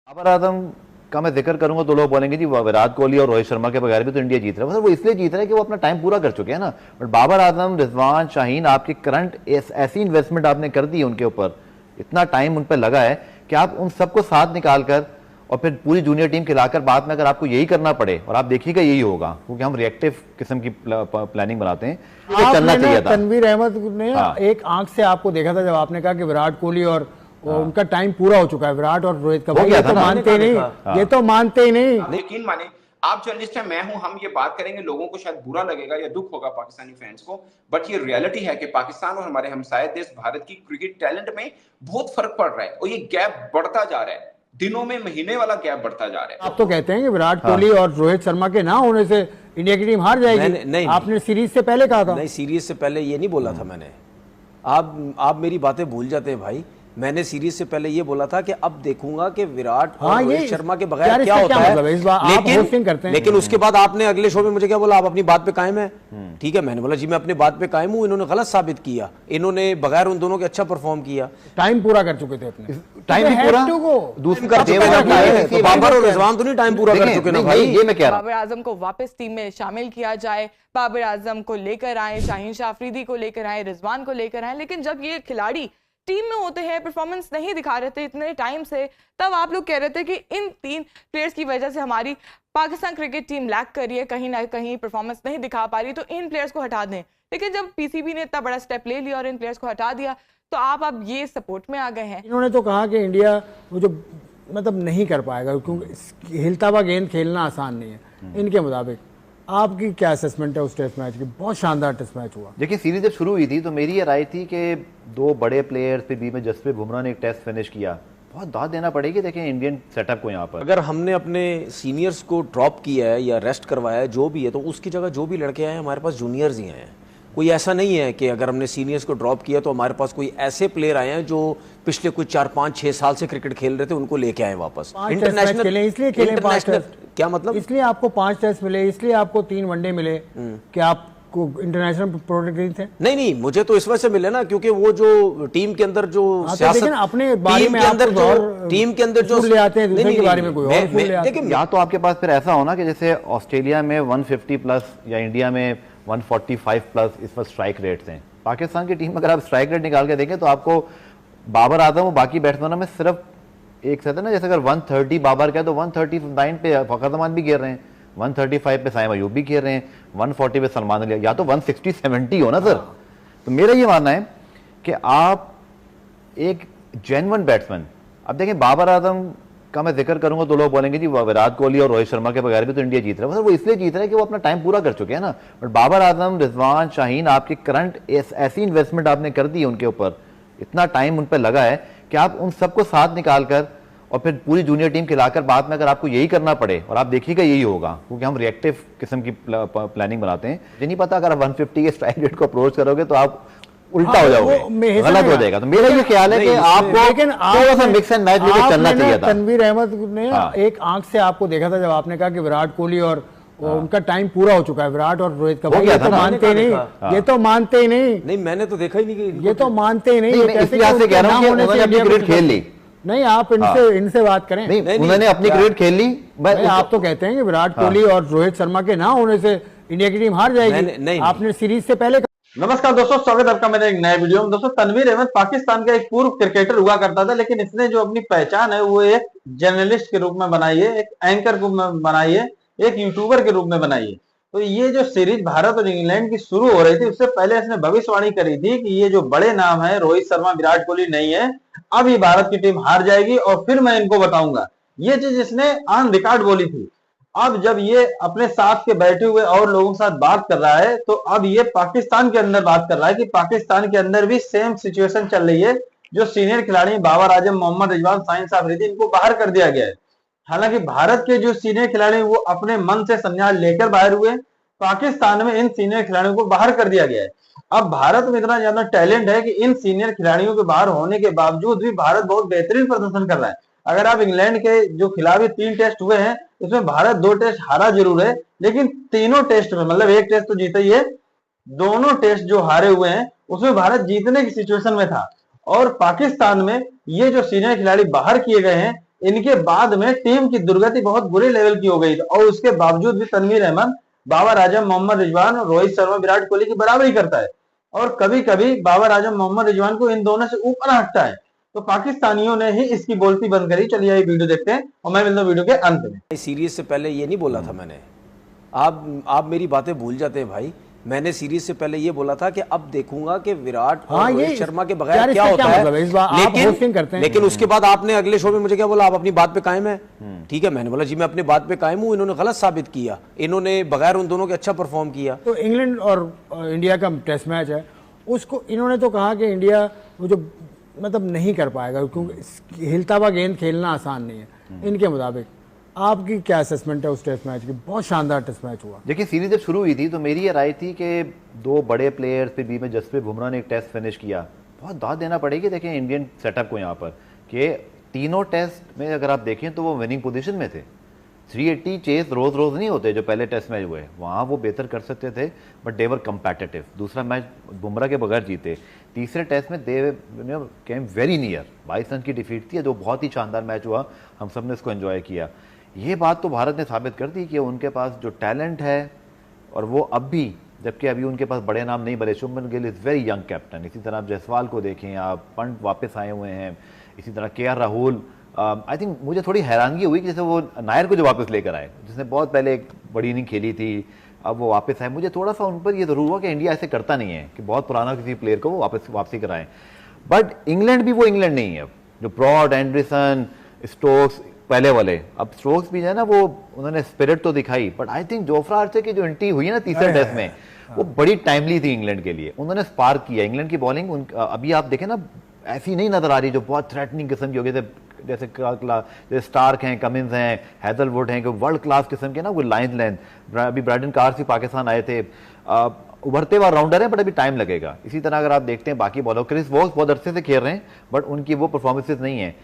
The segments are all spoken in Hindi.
बाबर आजम का मैं जिक्र करूंगा तो लोग बोलेंगे जी विराट कोहली और रोहित शर्मा के बगैर भी तो इंडिया जीत रहा है। मतलब वो इसलिए जीत रहा है कि वो अपना टाइम पूरा कर चुके हैं ना। बट बाबर आजम, रिजवान, शाहीन, आपकी करंट ऐसी इन्वेस्टमेंट आपने कर दी है उनके ऊपर, इतना टाइम उन पर लगा है कि आप उन सबको साथ निकाल कर और फिर पूरी जूनियर टीम खिलाकर बाद में अगर आपको यही करना पड़े, और आप देखिएगा यही होगा क्योंकि हम रिएक्टिव किस्म की प्लानिंग बनाते हैं, तो चलना चाहिए था। तनवीर अहमद ने एक आंख से आपको देखा था जब आपने कहा कि विराट कोहली और उनका टाइम पूरा हो चुका है, विराट और रोहित का। ये तो मानते ही नहीं, ये तो मानते ही नहीं। यकीन माने, आप जर्नलिस्ट हैं, मैं हूं, हम ये बात करेंगे, लोगों को शायद बुरा लगेगा या दुख होगा पाकिस्तानी फैंस को, बट ये रियलिटी है कि पाकिस्तान और हमारे हमसाये देश भारत की क्रिकेट टैलेंट में बहुत फर्क पड़ रहा है और ये गैप बढ़ता जा रहा है, दिनों में महीने वाला गैप बढ़ता जा रहा है। आप तो कहते हैं कि विराट कोहली और रोहित शर्मा के ना होने से इंडिया की टीम हार जाएगी। नहीं, आपने सीरीज से पहले कहा था। नहीं, सीरीज से पहले ये नहीं बोला था मैंने। आप मेरी बातें भूल जाते हैं भाई। मैंने सीरीज से पहले ये बोला था कि अब देखूंगा कि विराट और रोहित शर्मा के बगैर क्या होता है। लेकिन उसके बाद आपने अगले शो में मुझे क्या बोला, आप अपनी बात पे कायम है। ठीक है, मैंने बोला जी मैं अपनी बात पे कायम हूं। इन्होंने गलत साबित किया, इन्होंने बगैर उन दोनों के अच्छा परफॉर्म किया। टाइम पूरा कर चुके थे अपने, टाइम भी पूरा दूसरी बाबर और रिजवान तो नहीं टाइम पूरा कर चुके ना भाई। ये मैं कह रहा हूं, बाबर आजम को वापस टीम में शामिल किया जाए, बाबर आजम को लेकर आए, शाहीन शाह अफरीदी को लेकर आए, रिजवान को लेकर आए, लेकिन जब ये खिलाड़ी टीम में होते हैं, परफॉर्मेंस नहीं दिखा रहे थे इतने टाइम से, तब आप लोग कह रहे थे कि इन 3 प्लेयर्स की वजह से हमारी पाकिस्तान क्रिकेट टीम लैग कर रही है, कहीं ना कहीं परफॉर्मेंस नहीं दिखा पा रही, तो इन प्लेयर्स को हटा दें। लेकिन जब पीसीबी ने इतना बड़ा स्टेप ले लिया और इन प्लेयर्स को हटा दिया, तो आप अब ये सपोर्ट में आ गए हैं। इन्होंने तो कहा कि इंडिया वो जो मतलब नहीं कर पाएगा क्योंकि हिलता हुआ गेंद खेलना आसान नहीं है इनके मुताबिक। आपकी क्या असेसमेंट है उस टेस्ट मैच की? बहुत शानदार टेस्ट मैच हुआ। देखिए, सीरीज जब शुरू हुई थी तो मेरी ये राय थी कि 2 बड़े प्लेयर्स पे बीच में जसप्रीत बुमराह ने एक टेस्ट फिनिश किया, बहुत दाद देना पड़ेगी देखें इंडियन सेटअप को। यहाँ पर अगर हमने अपने सीनियर्स को ड्रॉप किया है या रेस्ट करवाया है जो भी है, तो उसकी जगह जो भी लड़के आए हैं हमारे पास जूनियर्स ही हैं। कोई ऐसा नहीं है कि अगर हमने सीनियर्स को ड्रॉप किया तो हमारे पास कोई ऐसे प्लेयर आए हैं जो पिछले कुछ 4-5-6 साल से क्रिकेट खेल रहे थे उनको लेके आए वापस। इंटरनेशनल इसलिए खेले 5 टेस्ट। क्या मतलब? इसलिए आपको 5 टेस्ट मिले, इसलिए आपको 3 वनडे मिले कि आपको इंटरनेशनल प्रोडक्ट थे। नहीं, मुझे तो इस वजह से मिले ना क्योंकि वो जो टीम के अंदर जो सियासत, अपने बारे में टीम के अंदर जो ले आते हैं, दूसरे के बारे में कोई और ले आते हैं। या तो आपके पास फिर ऐसा होना कि जैसे ऑस्ट्रेलिया में 150 प्लस या इंडिया में 145 प्लस इस वक्त स्ट्राइक रेट्स हैं। पाकिस्तान की टीम में अगर आप स्ट्राइक रेट निकाल के देखें तो आपको बाबर आजम और बाकी बैट्समैनों में सिर्फ एक कहते हैं ना, जैसे अगर 130 बाबर का है तो 139 पे फखर जमान भी गिर रहे हैं, 135 पे साइम अयूब भी गिर रहे हैं, 140 पे सलमान अली, या तो 160-70 हो ना सर। तो मेरा ये मानना है कि आप एक जेन्युइन बैट्समैन, अब देखें बाबर आजम का मैं जिक्र करूंगा तो लोग बोलेंगे जी विराट कोहली और रोहित शर्मा के बगैर भी तो इंडिया जीत रहा है। वो इसलिए जीत रहा है कि वो अपना टाइम पूरा कर चुके हैं ना। बट बाबर आजम, रिजवान, शाहीन, आपकी करंट ऐसी इन्वेस्टमेंट आपने कर दी है उनके ऊपर, इतना टाइम उन पर लगा है कि आप उन सबको साथ निकाल कर और फिर पूरी जूनियर टीम खिलाकर बाद में अगर आपको यही करना पड़े, और आप देखिएगा यही होगा क्योंकि हम रिएक्टिव किस्म की प्लानिंग बनाते हैं। मुझे नहीं पता अगर आप 150 के स्ट्राइक रेट को अप्रोच करोगे तो आप उल्टा हो जाओगे, गलत हो जाएगा। तो मेरा ये ख्याल है कि आपको थोड़ा सा मिक्स एंड मैच लेकर चलना चाहिए था। तनवीर अहमद ने एक आंख से आपको देखा था जब आपने कहा कि विराट कोहली और उनका टाइम पूरा हो चुका है, विराट और रोहित का। ये तो मानते ही नहीं, ये तो मानते ही नहीं। नहीं, मैंने तो देखा ही नहीं। ये तो मानते ही नहीं। कैसे कह रहा हूं कि उन्होंने अपनी क्रिकेट खेल ली। नहीं, आप इनसे बात करें। नहीं, उन्होंने अपनी क्रिकेट खेल ली। आप तो कहते हैं कि विराट कोहली और रोहित शर्मा के ना होने से इंडिया की टीम हार जाएगी। आपने सीरीज से पहले। नमस्कार दोस्तों, स्वागत है आपका मेरे एक नए वीडियो में। दोस्तों, तनवीर अहमद पाकिस्तान का एक पूर्व क्रिकेटर हुआ करता था, लेकिन इसने जो अपनी पहचान है वो एक जर्नलिस्ट के रूप में बनाई है, एक एंकर के रूप में बनाई है, एक यूट्यूबर के रूप में बनाई है। तो ये जो सीरीज भारत और इंग्लैंड की शुरू हो रही थी उससे पहले इसने भविष्यवाणी करी थी कि ये जो बड़े नाम है रोहित शर्मा, विराट कोहली नहीं है, अब ये भारत की टीम हार जाएगी और फिर मैं इनको बताऊंगा। ये चीज इसने ऑन रिकॉर्ड बोली थी। अब जब ये अपने साथ के बैठे हुए और लोगों के साथ बात कर रहा है तो अब ये पाकिस्तान के अंदर बात कर रहा है कि पाकिस्तान के अंदर भी सेम सिचुएशन चल रही है। जो सीनियर खिलाड़ी बाबर आजम, मोहम्मद रिजवान, शाहीन शाह अफरीदी, इनको बाहर कर दिया गया है। हालांकि भारत के जो सीनियर खिलाड़ी वो अपने मन से संन्यास लेकर बाहर हुए, पाकिस्तान में इन सीनियर खिलाड़ियों को बाहर कर दिया गया है। अब भारत में इतना ज्यादा टैलेंट है कि इन सीनियर खिलाड़ियों के बाहर होने के बावजूद भी भारत बहुत बेहतरीन प्रदर्शन कर रहा है। अगर आप इंग्लैंड के जो खिलाफ 3 टेस्ट हुए हैं उसमें भारत 2 टेस्ट हारा जरूर है, लेकिन तीनों टेस्ट में, मतलब एक टेस्ट तो जीता ही है, दोनों टेस्ट जो हारे हुए हैं उसमें भारत जीतने की सिचुएशन में था। और पाकिस्तान में ये जो सीनियर खिलाड़ी बाहर किए गए हैं इनके बाद में टीम की दुर्गति बहुत बुरे लेवल की हो गई और उसके बावजूद भी तनवीर अहमद, बाबर आजम, मोहम्मद रिजवान, रोहित शर्मा, विराट कोहली की बराबरी करता है और कभी कभी बाबर आजम, मोहम्मद रिजवान को इन दोनों से ऊपर हटता है। तो पाकिस्तानियों ने ही इसकी बोलती बंद करी। चलिए ये वीडियो देखते हैं और मैं मिलता हूं वीडियो के अंत में। सीरीज से पहले ये नहीं बोला था मैंने, आप मेरी बातें भूल जाते हैं भाई। मैंने सीरीज से पहले ये बोला था कि अब देखूंगा कि विराट और रोहित शर्मा के बगैर क्या होता है। लेकिन उसके बाद आपने अगले शो में मुझे क्या बोला, आप अपनी बात पे कायम है। ठीक है, मैंने बोला जी मैं अपनी बात पे कायम हूं। इन्होंने गलत साबित किया, इन्होंने बगैर उन दोनों के अच्छा परफॉर्म किया। तो इंग्लैंड और इंडिया का टेस्ट मैच है, उसको इन्होंने तो कहा कि इंडिया वो जो मतलब नहीं कर पाएगा क्योंकि हिलता हुआ गेंद खेलना आसान नहीं है इनके मुताबिक। आपकी क्या असेसमेंट है उस टेस्ट मैच की? बहुत शानदार टेस्ट मैच हुआ। देखिए सीरीज जब शुरू हुई थी तो मेरी ये राय थी कि दो बड़े प्लेयर्स फिर बीच में जसप्रीत बुमराह ने एक टेस्ट फिनिश किया। बहुत दाद देना पड़ेगी देखें इंडियन सेटअप को यहाँ पर कि तीनों टेस्ट में अगर आप देखें तो वो विनिंग पोजीशन में थे। 380 चेस रोज रोज नहीं होते जो पहले टेस्ट मैच हुए, वहाँ वो बेहतर कर सकते थे बट दे वर कंपेटिटिव। दूसरा मैच बुमराह के बगैर जीते। तीसरे टेस्ट में दे केम वेरी नियर, 22 रन की डिफीट थी जो बहुत ही शानदार मैच हुआ, हम सब ने इसको एंजॉय किया। ये बात तो भारत ने साबित कर दी कि उनके पास जो टैलेंट है और वो अब भी, जबकि अभी उनके पास बड़े नाम नहीं बने, Shubman Gill is very young captain. इसी तरह आप जायसवाल को देखें, आप पंत वापस आए हुए हैं, इसी तरह KR राहुल। आई थिंक मुझे थोड़ी हैरानगी हुई कि जैसे वो नायर को जो वापस लेकर आए, जिसने बहुत पहले एक बड़ी इनिंग खेली थी, अब वो वापस आए। मुझे थोड़ा सा उन पर ये ज़रूर हुआ कि इंडिया ऐसे करता नहीं है कि बहुत पुराना किसी प्लेयर को वो वापसी कराएं। बट इंग्लैंड भी वो इंग्लैंड नहीं है जो ब्रॉड, एंडरसन, स्टोक्स पहले वाले। अब स्टोक्स भी है ना, वो उन्होंने स्पिरिट तो दिखाई, but I think Jofra Archer की जो एंट्री हुई है ना तीसरे टेस्ट में, वो बड़ी टाइमली थी इंग्लैंड के लिए। उन्होंने स्पार्क किया इंग्लैंड की बॉलिंग। अभी आप देखें ना, ऐसी नहीं नजर आ रही जो बहुत थ्रेटनिंग किस्म की होगी, जैसे स्टार्क हैं, कमिंस हैं, हैदरवुड हैं, वर्ल्ड क्लास किस्म के ना, वो लाइन लेंथ। अभी ब्रायडन कार्स भी पाकिस्तान आए थे, उभरते हुए राउंडर है बट अभी टाइम लगेगा। इसी तरह अगर आप देखते हैं बाकी बॉलर, क्रिस वॉक्स बहुत अरसे से खेल रहे हैं बट उनकी वो परफॉर्मेंसेज नहीं है।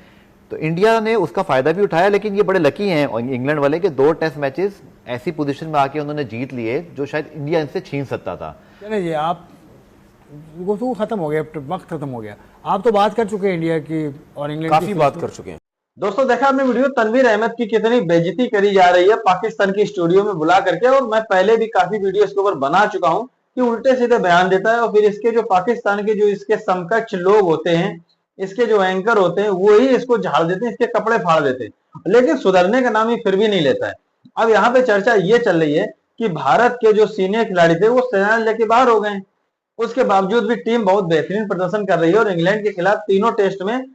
तो इंडिया ने उसका फायदा भी उठाया, लेकिन ये बड़े लकी हैं इंग्लैंड वाले के 2 टेस्ट मैचेस ऐसी पोजीशन में आके उन्होंने जीत लिए जो शायद इंडिया इनसे छीन सकता था। चलिए जी, आप गुफ्तगू खत्म हो गया, वक्त खत्म हो गया। आप तो बात कर चुके हैं इंडिया की और इंग्लैंड की, काफी बात कर चुके हैं। दोस्तों देखा आपने वीडियो, तनवीर अहमद की कितनी बेइज्जती करी जा रही है पाकिस्तान की स्टूडियो में बुला करके। और मैं पहले भी काफी वीडियो इसके ऊपर बना चुका हूं कि उल्टे सीधे बयान देता है और फिर इसके जो पाकिस्तान के जो इसके समकक्ष लोग होते हैं, इसके जो एंकर होते हैं, वो ही इसको झाड़ देते हैं, इसके कपड़े फाड़ देते हैं, लेकिन सुधरने का नाम ही फिर भी नहीं लेता है। अब यहाँ पे चर्चा ये चल रही है कि भारत के जो सीनियर खिलाड़ी थे वो सेना लेके बाहर हो गए। उसके बावजूद भी टीम बहुत बेहतरीन प्रदर्शन कर रही है और इंग्लैंड के खिलाफ तीनों टेस्ट में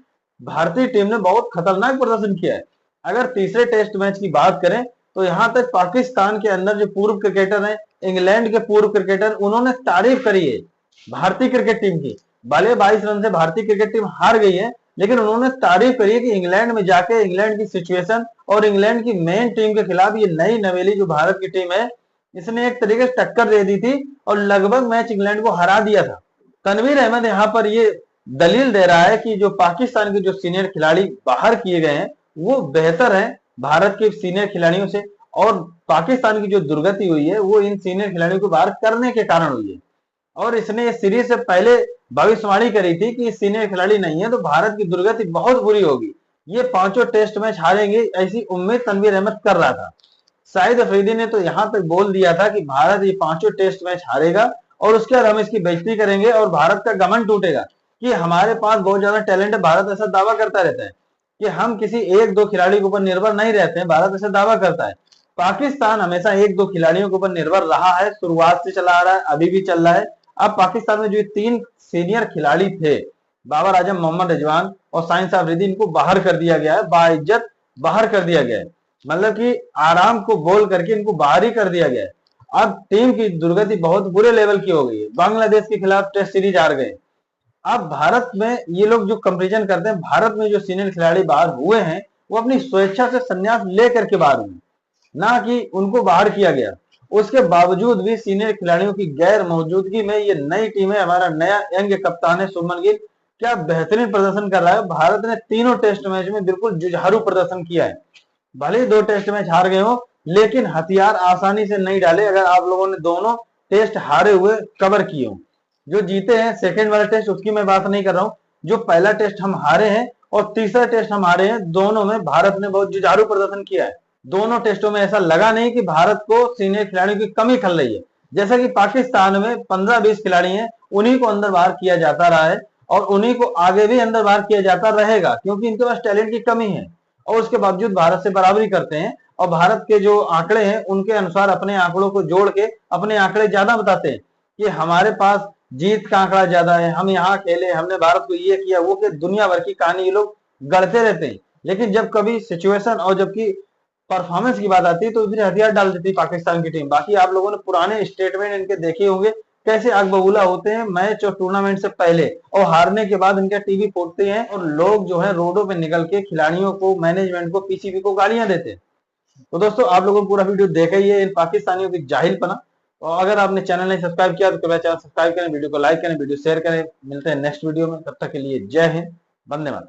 भारतीय टीम ने बहुत खतरनाक प्रदर्शन किया है। अगर तीसरे टेस्ट मैच की बात करें तो यहाँ तक पाकिस्तान के अंदर जो पूर्व क्रिकेटर हैं, इंग्लैंड के पूर्व क्रिकेटर, उन्होंने तारीफ करी है भारतीय क्रिकेट टीम की। भले 22 रन से भारतीय क्रिकेट टीम हार गई है, लेकिन उन्होंने तारीफ करी है कि इंग्लैंड में जाके इंग्लैंड की सिचुएशन और इंग्लैंड की मेन टीम के खिलाफ ये नई नवेली जो भारत की टीम है, इसने एक तरीके से टक्कर दे दी थी और लगभग मैच इंग्लैंड को हरा दिया था। तनवीर अहमद यहाँ पर ये दलील दे रहा है कि जो पाकिस्तान के जो सीनियर खिलाड़ी बाहर किए गए हैं वो बेहतर है भारत के सीनियर खिलाड़ियों से, और पाकिस्तान की जो दुर्गति हुई है वो इन सीनियर खिलाड़ियों को बाहर करने के कारण हुई है। और इसने सीरीज से पहले भविष्यवाणी करी थी कि सीनियर खिलाड़ी नहीं है तो भारत की दुर्गति बहुत बुरी होगी, ये 5 टेस्ट मैच हारेंगे, ऐसी उम्मीद तनवीर अहमद कर रहा था। शाहिद अफरीदी ने तो यहां तक बोल दिया था कि भारत ये 5 टेस्ट मैच हारेगा और उसके बाद हम इसकी बेइज्जती करेंगे और भारत का घमंड टूटेगा कि हमारे पास बहुत ज्यादा टैलेंट है। भारत ऐसा दावा करता रहता है कि हम किसी 1-2 खिलाड़ी के ऊपर निर्भर नहीं रहते हैं, भारत ऐसा दावा करता है। पाकिस्तान हमेशा 1-2 खिलाड़ियों के ऊपर निर्भर रहा है, शुरुआत से चला आ रहा है, अभी भी चल रहा है। अब पाकिस्तान में जो 3 सीनियर खिलाड़ी थे, बाबर आजम, मोहम्मद रिजवान और शाहिन अफरीदी, इनको बाहर कर दिया गया है, बाइज्जत बाहर कर दिया गया है, मतलब कि आराम को बोल करके इनको बाहर ही कर दिया गया है। अब टीम की दुर्गति बहुत बुरे लेवल की हो गई है, बांग्लादेश के खिलाफ टेस्ट सीरीज हार गए। अब भारत में ये लोग जो कंपैरिजन करते हैं, भारत में जो सीनियर खिलाड़ी बाहर हुए हैं वो अपनी स्वेच्छा से संन्यास लेकर के बाहर हुए, ना कि उनको बाहर किया गया। उसके बावजूद भी सीनियर खिलाड़ियों की गैर मौजूदगी में ये नई टीम है, हमारा नया यंग कप्तान है शुभमन गिल, क्या बेहतरीन प्रदर्शन कर रहा है। भारत ने तीनों टेस्ट मैच में बिल्कुल जुझारू प्रदर्शन किया है। भले ही 2 टेस्ट मैच हार गए हो, लेकिन हथियार आसानी से नहीं डाले। अगर आप लोगों ने दोनों टेस्ट हारे हुए कवर किए हो, जो जीते हैं सेकंड वाला टेस्ट उसकी मैं बात नहीं कर रहा हूं, जो पहला टेस्ट हम हारे हैं और तीसरा टेस्ट हम हारे हैं। दोनों में भारत ने बहुत जुझारू प्रदर्शन किया है। दोनों टेस्टों में ऐसा लगा नहीं कि भारत को सीनियर खिलाड़ियों की कमी खल रही है। जैसा कि पाकिस्तान में 15-20 खिलाड़ी हैं, उन्हीं को अंदर बाहर किया जाता रहा है और उन्हीं को आगे भी अंदर बाहर किया जाता रहेगा, क्योंकि इनके पास टैलेंट की कमी है और उसके बावजूद भारत से बराबरी करते हैं। और भारत के जो आंकड़े हैं उनके अनुसार अपने आंकड़ों को जोड़ के अपने आंकड़े ज्यादा बताते हैं कि हमारे पास जीत का आंकड़ा ज्यादा है, हम यहाँ खेले, हमने भारत को ये किया वो किया, दुनिया भर की कहानी ये लोग गढ़ते रहते हैं। लेकिन जब कभी सिचुएशन और जबकि परफॉर्मेंस की बात आती है तो फिर हथियार डाल देती है पाकिस्तान की टीम। बाकी आप लोगों ने पुराने स्टेटमेंट इनके देखे होंगे, कैसे आग बबूला होते हैं मैच और टूर्नामेंट से पहले, और हारने के बाद इनके टीवी फोड़ते हैं और लोग जो है रोडों पे निकल के खिलाड़ियों को, मैनेजमेंट को, पीसीबी को गालियां देते हैं। तो दोस्तों आप लोगों को पूरा वीडियो देखा ही है इन पाकिस्तानियों की जाहिलपना। और अगर आपने चैनल नहीं सब्सक्राइब किया तो कृपया चैनल सब्सक्राइब करें, वीडियो को लाइक करें, वीडियो शेयर करें। मिलते हैं नेक्स्ट वीडियो में, तब तक के लिए जय हिंद, वंदे मातरम।